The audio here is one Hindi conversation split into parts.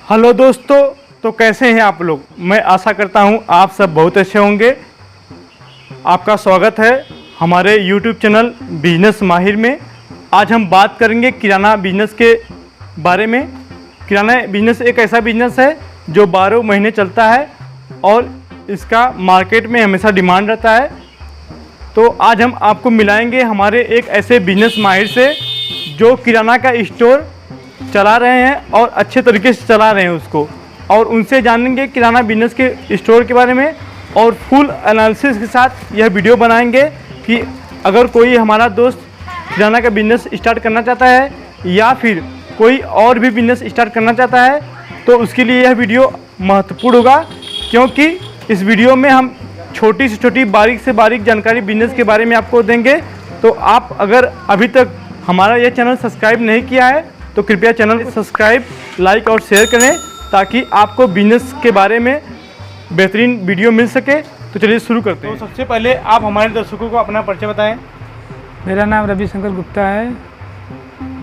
हेलो दोस्तों, तो कैसे हैं आप लोग। मैं आशा करता हूं आप सब बहुत अच्छे होंगे। आपका स्वागत है हमारे YouTube चैनल बिजनेस माहिर में। आज हम बात करेंगे किराना बिजनेस के बारे में। किराना बिजनेस एक ऐसा बिजनेस है जो 12 महीने चलता है और इसका मार्केट में हमेशा डिमांड रहता है। तो आज हम आपको मिलाएंगे हमारे एक ऐसे बिजनेस माहिर से जो किराना का स्टोर चला रहे हैं और अच्छे तरीके से चला रहे हैं उसको, और उनसे जानेंगे किराना बिजनेस के स्टोर के बारे में और फुल एनालिसिस के साथ यह वीडियो बनाएंगे कि अगर कोई हमारा दोस्त किराना का बिजनेस स्टार्ट करना चाहता है या फिर कोई और भी बिजनेस स्टार्ट करना चाहता है तो उसके लिए यह वीडियो महत्वपूर्ण होगा, क्योंकि इस वीडियो में हम छोटी से छोटी बारीक से बारीक जानकारी बिजनेस के बारे में आपको देंगे। तो आप अगर अभी तक हमारा यह चैनल सब्सक्राइब नहीं किया है तो कृपया चैनल को सब्सक्राइब, लाइक और शेयर करें ताकि आपको बिजनेस के बारे में बेहतरीन वीडियो मिल सके। तो चलिए शुरू करते हैं। तो सबसे पहले आप हमारे दर्शकों को अपना परिचय बताएं। मेरा नाम रविशंकर गुप्ता है।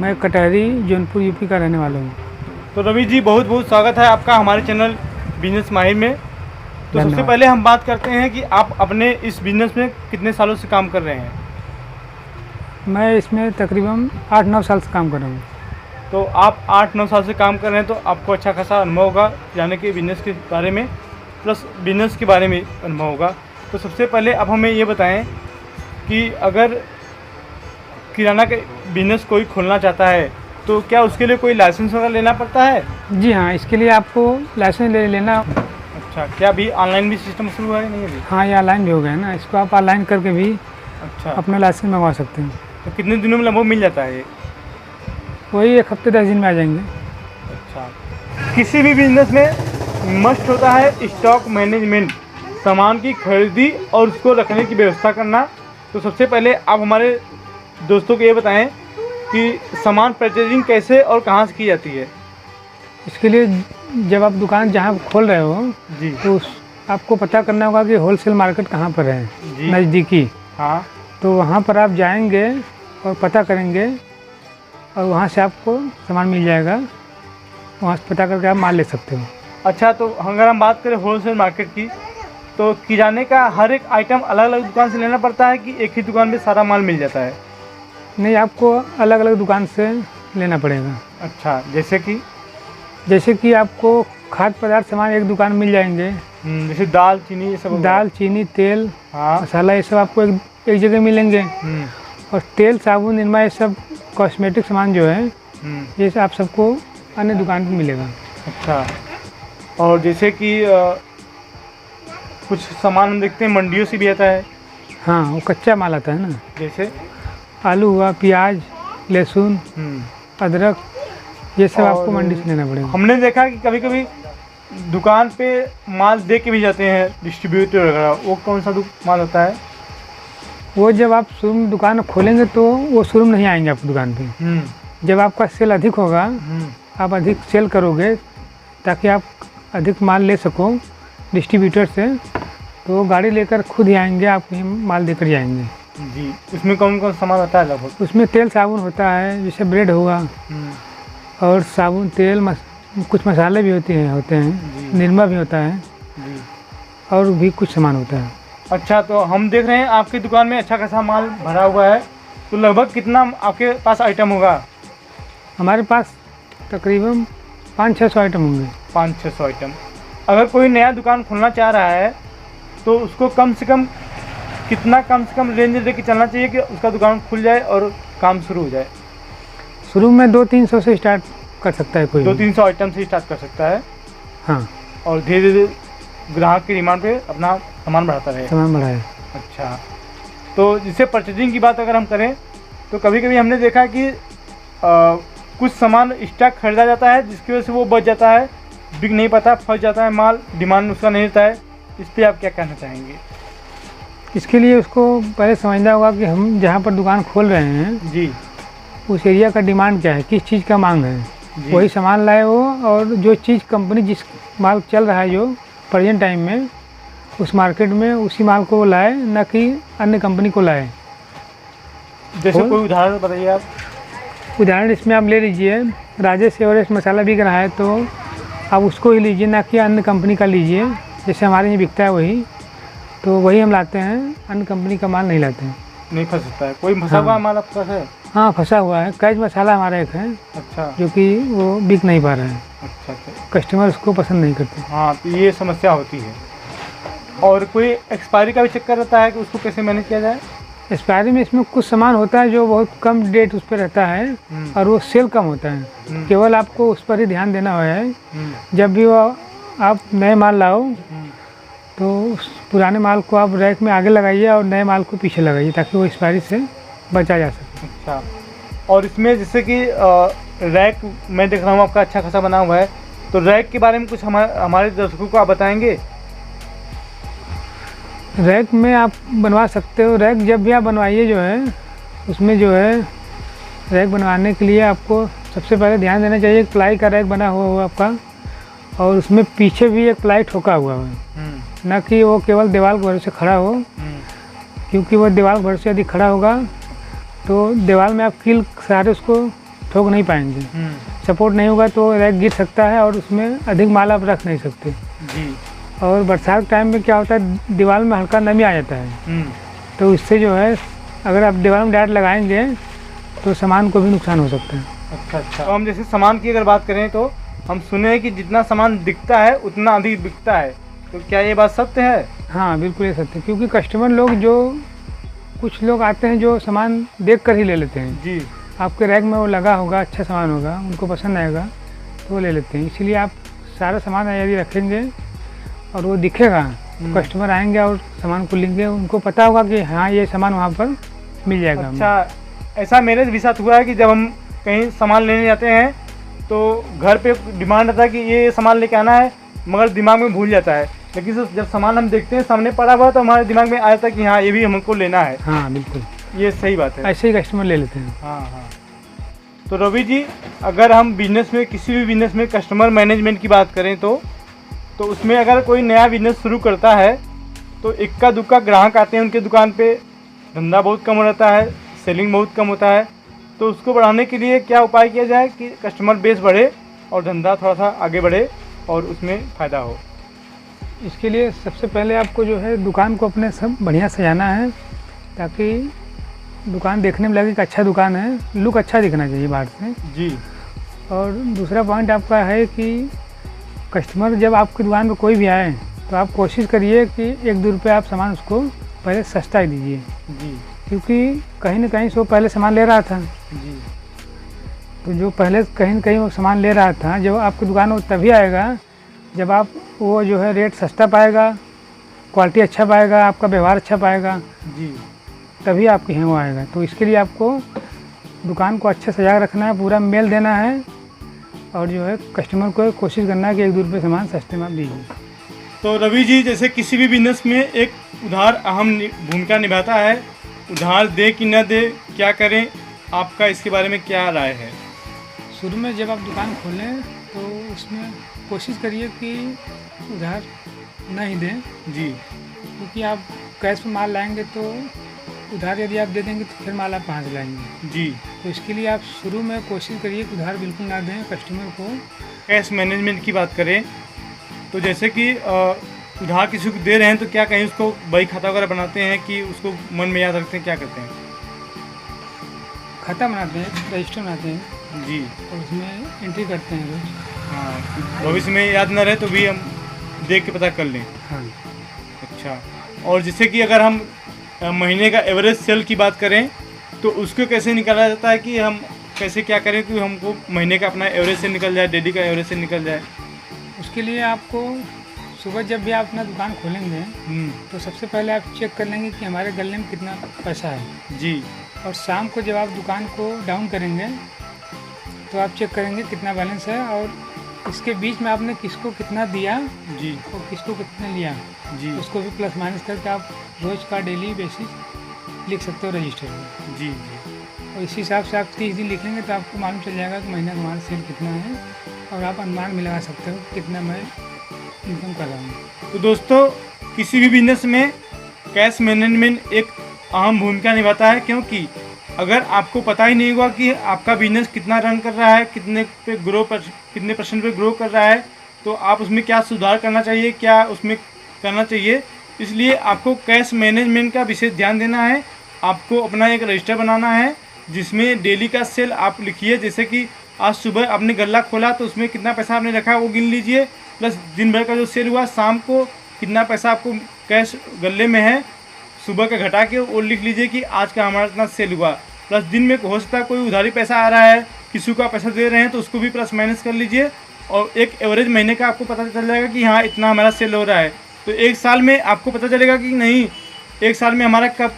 मैं कटहरी जौनपुर यूपी का रहने वाला हूँ। तो रवि जी, बहुत बहुत स्वागत है आपका हमारे चैनल बिजनेस माहिर में। तो सबसे पहले हम बात करते हैं कि आप अपने इस बिजनेस में कितने सालों से काम कर रहे हैं। मैं इसमें तकरीबन 8-9 साल से काम कर रहा हूँ। तो आप 8-9 साल से काम कर रहे हैं तो आपको अच्छा खासा अनुभव होगा जाने के बिजनेस के बारे में, प्लस बिजनेस के बारे में अनुभव होगा। तो सबसे पहले आप हमें ये बताएं कि अगर किराना का बिजनेस कोई खोलना चाहता है तो क्या उसके लिए कोई लाइसेंस वगैरह लेना पड़ता है। जी हाँ, इसके लिए आपको लाइसेंस लेना। अच्छा, क्या अभी ऑनलाइन भी सिस्टम शुरू हुआ है नहीं अभी। हाँ, ये ऑनलाइन भी हो गया है ना। इसको आप ऑनलाइन करके भी अच्छा अपना लाइसेंस मंगवा सकते हैं। तो कितने दिनों में लगभग मिल जाता है ये। वही 1 हफ्ते 10 दिन में आ जाएंगे। अच्छा, किसी भी बिजनेस में मस्ट होता है स्टॉक मैनेजमेंट, सामान की खरीदी और उसको रखने की व्यवस्था करना। तो सबसे पहले आप हमारे दोस्तों को ये बताएं कि सामान परचेजिंग कैसे और कहाँ से की जाती है। इसके लिए जब आप दुकान जहाँ खोल रहे हो जी, तो आपको पता करना होगा कि होलसेल मार्केट कहाँ पर है नज़दीकी। हाँ, तो वहाँ पर आप जाएंगे और पता करेंगे और वहाँ से आपको सामान मिल जाएगा। वहाँ से पता करके आप माल ले सकते हो। अच्छा, तो अगर हम बात करें होलसेल मार्केट की तो किराने का हर एक आइटम अलग अलग दुकान से लेना पड़ता है कि एक ही दुकान में सारा माल मिल जाता है। नहीं, आपको अलग अलग दुकान से लेना पड़ेगा। अच्छा, जैसे कि आपको खाद्य पदार्थ सामान एक दुकान मिल जाएंगे। जैसे दाल चीनी ये सब। दाल चीनी तेल, हाँ, मसाला ये सब आपको एक जगह मिलेंगे। और तेल साबुन निरमा ये सब कॉस्मेटिक सामान जो है ये सब आप सबको अन्य दुकान पर मिलेगा। अच्छा, और जैसे कि कुछ सामान हम देखते हैं मंडियों से भी आता है। हाँ, वो कच्चा माल आता है ना, जैसे आलू हुआ, प्याज, लहसुन, अदरक, ये सब आपको मंडी से लेना पड़ेगा। हमने देखा कि कभी कभी दुकान पे माल दे के भी जाते हैं डिस्ट्रीब्यूटर वगैरह, वो कौन सा माल होता है। वो जब आप शोरूम दुकान खोलेंगे तो वो शोरूम नहीं आएंगे आपकी दुकान पे। जब आपका सेल अधिक होगा, आप अधिक सेल करोगे ताकि आप अधिक माल ले सको डिस्ट्रीब्यूटर से, तो वो गाड़ी लेकर खुद ही आएंगे, आप ही माल देकर जाएंगे। जी, उसमें कौन कौन सामान होता है लगभग। उसमें तेल साबुन होता है, जैसे ब्रेड हुआ, और साबुन तेल कुछ मसाले भी होते हैं, निरमा भी होता है जी, और भी कुछ सामान होता है। अच्छा, तो हम देख रहे हैं आपकी दुकान में अच्छा खासा माल भरा हुआ है, तो लगभग कितना आपके पास आइटम होगा। हमारे पास तकरीबन 500-600 आइटम होंगे। 500-600 आइटम। अगर कोई नया दुकान खोलना चाह रहा है तो उसको कम से कम रेंज लेके चलना चाहिए कि उसका दुकान खुल जाए और काम शुरू हो जाए। शुरू में 200-300 से स्टार्ट कर सकता है कोई। 200-300 आइटम से स्टार्ट कर सकता है। हाँ, और धीरे धीरे ग्राहक की डिमांड पे अपना सामान बढ़ाता रहे। सामान बढ़ाए। अच्छा, तो जिससे परचेजिंग की बात अगर हम करें तो कभी कभी हमने देखा कि कुछ सामान स्टॉक खरीदा जाता है जिसकी वजह से वो बच जाता है, बिक नहीं पाता, फंस जाता है माल, डिमांड उसका नहीं रहता है। इस पर आप क्या कहना चाहेंगे। इसके लिए उसको पहले समझना होगा कि हम जहाँ पर दुकान खोल रहे हैं जी, उस एरिया का डिमांड क्या है, किस चीज़ का मांग है, वही सामान लाए वो। और जो चीज़ कंपनी जिस माल चल रहा है जो प्रेजेंट टाइम में उस मार्केट में उसी माल को लाए, न कि अन्य कंपनी को लाए। जैसे कोई उदाहरण बताइए आप। उदाहरण इसमें आप ले लीजिए, राजेश एवरेस्ट मसाला बिक रहा है तो आप उसको ही लीजिए, ना कि अन्य कंपनी का लीजिए। जैसे हमारे यहाँ बिकता है वही, तो वही हम लाते हैं, अन्य कंपनी का माल नहीं लाते हैं। नहीं फंस सकता है कोई फंसा हुआ माल आपका है? हाँ, फंसा हुआ है। कैच मसाला हमारा एक है, अच्छा जो कि वो बिक नहीं पा रहा है, अच्छा अच्छा। कस्टमर उसको पसंद नहीं करते। हाँ तो ये समस्या होती है। और कोई एक्सपायरी का भी चक्कर रहता है कि उसको कैसे मैनेज किया जाए? एक्सपायरी में इसमें कुछ सामान होता है जो बहुत कम डेट उस पर रहता है और वो सेल कम होता है। केवल आपको उस पर ही ध्यान देना है। जब भी वो आप नए माल लाओ तो उस पुराने माल को आप रैक में आगे लगाइए और नए माल को पीछे लगाइए, ताकि वो एक्सपायरी से बचा जा सके। अच्छा। और इसमें जैसे कि रैक मैं देख रहा हूँ आपका अच्छा खासा बना हुआ है, तो रैक के बारे में कुछ हमारे दर्शकों को आप बताएंगे? रैक में आप बनवा सकते हो। रैक जब भी आप बनवाइए जो है, उसमें जो है रैक बनवाने के लिए आपको सबसे पहले ध्यान देना चाहिए। एक प्लाई का रैक बना हुआ होगा आपका, और उसमें पीछे भी एक प्लाई ठोका हुआ है, ना कि वो केवल दीवार के भरोसे खड़ा हो, क्योंकि वो दीवार के भरोसे यदि खड़ा होगा तो दीवार में आप कील सारे उसको ठोक नहीं पाएंगे। सपोर्ट नहीं होगा तो रैक गिर सकता है और उसमें अधिक माल आप रख नहीं सकते जी। और बरसात टाइम में क्या होता है, दीवार में हल्का नमी आ जाता है, तो इससे जो है अगर आप दीवार में डायरेक्ट लगाएंगे तो सामान को भी नुकसान हो सकता है। अच्छा अच्छा। तो हम जैसे सामान की अगर बात करें तो हम सुने हैं कि जितना सामान दिखता है उतना अधिक बिकता है, तो क्या ये बात सत्य है? हाँ बिल्कुल ये सत्य है, क्योंकि कस्टमर लोग जो कुछ लोग आते हैं जो सामान देख कर ही ले लेते हैं जी। आपके रैक में वो लगा होगा, अच्छा सामान होगा, उनको पसंद आएगा तो वो ले लेते हैं। इसीलिए आप सारा सामान यदि रखेंगे और वो दिखेगा तो कस्टमर आएंगे और सामान को लेंगे, उनको पता होगा कि हाँ ये सामान वहाँ पर मिल जाएगा। अच्छा, ऐसा मेरे भी साथ हुआ है कि जब हम कहीं सामान लेने जाते हैं तो घर पे डिमांड रहता है कि ये सामान लेके आना है, मगर दिमाग में भूल जाता है। लेकिन जब सामान हम देखते हैं सामने पड़ा हुआ तो हमारे दिमाग में आ जाता है कि हाँ ये भी हमको लेना है। हाँ बिल्कुल, ये सही बात है। ऐसे ही कस्टमर ले लेते हैं। हाँ हाँ। तो रवि जी, अगर हम बिजनेस में किसी भी बिजनेस में कस्टमर मैनेजमेंट की बात करें तो उसमें अगर कोई नया बिजनेस शुरू करता है तो इक्का दुक्का ग्राहक आते हैं उनके दुकान पे, धंधा बहुत कम रहता है, सेलिंग बहुत कम होता है, तो उसको बढ़ाने के लिए क्या उपाय किया जाए कि कस्टमर बेस बढ़े और धंधा थोड़ा सा आगे बढ़े और उसमें फ़ायदा हो? इसके लिए सबसे पहले आपको जो है दुकान को अपने सब बढ़िया सजाना है, ताकि दुकान देखने में लगे कि अच्छा दुकान है, लुक अच्छा दिखना चाहिए बाहर से जी। और दूसरा पॉइंट आपका है कि कस्टमर जब आपकी दुकान पर कोई भी आए तो आप कोशिश करिए कि 1-2 रुपये आप सामान उसको पहले सस्ता ही दीजिए जी। क्योंकि कहीं ना कहीं से वो पहले सामान ले रहा था जी। तो जो पहले कहीं ना कहीं वो सामान ले रहा था, जब आपकी दुकान वो तभी आएगा जब आप वो जो है रेट सस्ता पाएगा, क्वालिटी अच्छा पाएगा, आपका व्यवहार अच्छा पाएगा, जी। तभी आपके यहाँ वो आएगा। तो इसके लिए आपको दुकान को अच्छे सजा रखना है, पूरा मेल देना है और जो है कस्टमर को कोशिश करना है कि 1-2 रुपये सामान सस्ते में आप दीजिए। तो रवि जी, जैसे किसी भी बिजनेस में एक उधार अहम भूमिका निभाता है, उधार दे कि न दे, क्या करें, आपका इसके बारे में क्या राय है? शुरू में जब आप दुकान खोलें तो उसमें कोशिश करिए कि उधार नहीं दें जी। क्योंकि आप कैश में माल लाएंगे तो उधार यदि आप दे देंगे तो फिर माल आप कहाँ से लाएंगे। जी। तो इसके लिए आप शुरू में कोशिश करिए कि उधार बिल्कुल ना दें कस्टमर को। कैश मैनेजमेंट की बात करें तो जैसे कि उधार किसी को दे रहे हैं तो क्या कहीं उसको बही खाता वगैरह बनाते हैं कि उसको मन में याद रखते हैं, क्या करते हैं? खाता बनाते हैं, रजिस्टर बनाते हैं जी। और उसमें एंट्री करते हैं रोज। हाँ, भविष्य में याद न रहे तो भी हम देख के पता कर लें। हाँ। अच्छा। और जैसे कि अगर हम महीने का एवरेज सेल की बात करें तो उसको कैसे निकाला जाता है कि हम कैसे क्या करें कि हमको महीने का अपना एवरेज से निकल जाए, डेली का एवरेज से निकल जाए? उसके लिए आपको सुबह जब भी आप अपना दुकान खोलेंगे तो सबसे पहले आप चेक कर लेंगे कि हमारे गले में कितना पैसा है। जी। और शाम को जब आप दुकान को डाउन करेंगे तो आप चेक करेंगे कितना बैलेंस है और इसके बीच में आपने किसको कितना दिया जी और किसको कितना लिया जी उसको भी प्लस माइनस करके आप रोज़ का डेली बेसिस लिख सकते हो रजिस्टर में। जी। और इस हिसाब से आप 30 दिन लिखेंगे तो आपको मालूम चल जाएगा कि महीने का हमारा सेल कितना है और आप अनुमान भी लगा सकते हो कितना मैं इनकम कर रहा हूँ। तो दोस्तों, किसी भी बिजनेस में कैश मैनेजमेंट एक अहम भूमिका निभाता है, क्योंकि अगर आपको पता ही नहीं होगा कि आपका बिजनेस कितना रन कर रहा है, कितने %% पे ग्रो कर रहा है, तो आप उसमें क्या सुधार करना चाहिए, क्या उसमें करना चाहिए। इसलिए आपको कैश मैनेजमेंट का विशेष ध्यान देना है। आपको अपना एक रजिस्टर बनाना है जिसमें डेली का सेल आप लिखिए। जैसे कि आज सुबह आपने गल्ला खोला तो उसमें कितना पैसा आपने रखा वो गिन लीजिए, प्लस दिन भर का जो सेल हुआ, शाम को कितना पैसा आपको कैश गल्ले में है सुबह का घटा के वो लिख लीजिए कि आज का हमारा इतना सेल हुआ। प्लस दिन में हो सकता है कोई उधारी पैसा आ रहा है, किसी को पैसा दे रहे हैं तो उसको भी प्लस माइनस कर लीजिए और एक एवरेज महीने का आपको पता चल जाएगा कि हाँ इतना हमारा सेल हो रहा है। तो एक साल में आपको पता चलेगा कि नहीं एक साल में हमारा कब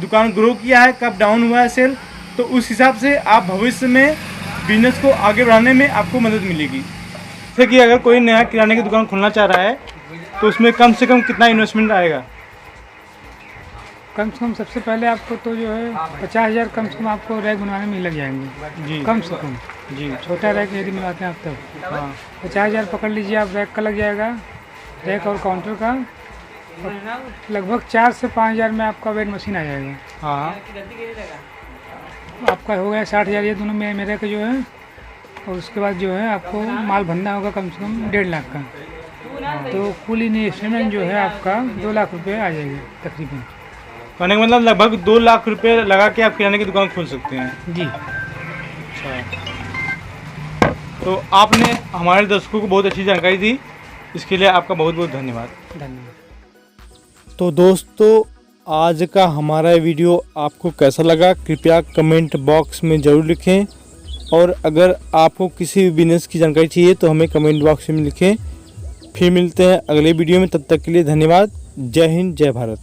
दुकान ग्रो किया है, कब डाउन हुआ है सेल। तो उस हिसाब से आप भविष्य में बिजनेस को आगे बढ़ाने में आपको मदद मिलेगी। जैसे कि अगर कोई नया किराने की दुकान खोलना चाह रहा है तो उसमें कम से कम कितना इन्वेस्टमेंट आएगा? कम से कम सबसे पहले आपको तो जो है 50,000 कम से कम आपको रैक बनवाने में ही लग जाएंगे जी, कम से कम। जी, छोटा रैक यदि बनवाते हैं आप तब हाँ, 50,000 पकड़ लीजिए आप, रैक का लग जाएगा, रैक और काउंटर का। और लगभग 4 से 5,000 में आपका वेट मशीन आ जाएगा। हाँ, आपका हो गया 60,000 ये दोनों में मेरे का जो है। और उसके बाद जो है आपको माल भरना होगा कम से कम 1.5 लाख का। तो कुल इन्वेस्टमेंट जो है आपका 2 लाख रुपये आ जाएगी तकरीबन। कहने का मतलब लगभग 2 लाख रुपए लगा के आप किराने की दुकान खोल सकते हैं। जी। अच्छा, तो आपने हमारे दर्शकों को बहुत अच्छी जानकारी दी, इसके लिए आपका बहुत बहुत धन्यवाद। धन्यवाद। तो दोस्तों आज का हमारा वीडियो आपको कैसा लगा कृपया कमेंट बॉक्स में ज़रूर लिखें, और अगर आपको किसी भी बिजनेस की जानकारी चाहिए तो हमें कमेंट बॉक्स में लिखें। फिर मिलते हैं अगले वीडियो में, तब तक के लिए धन्यवाद। जय हिंद, जय भारत।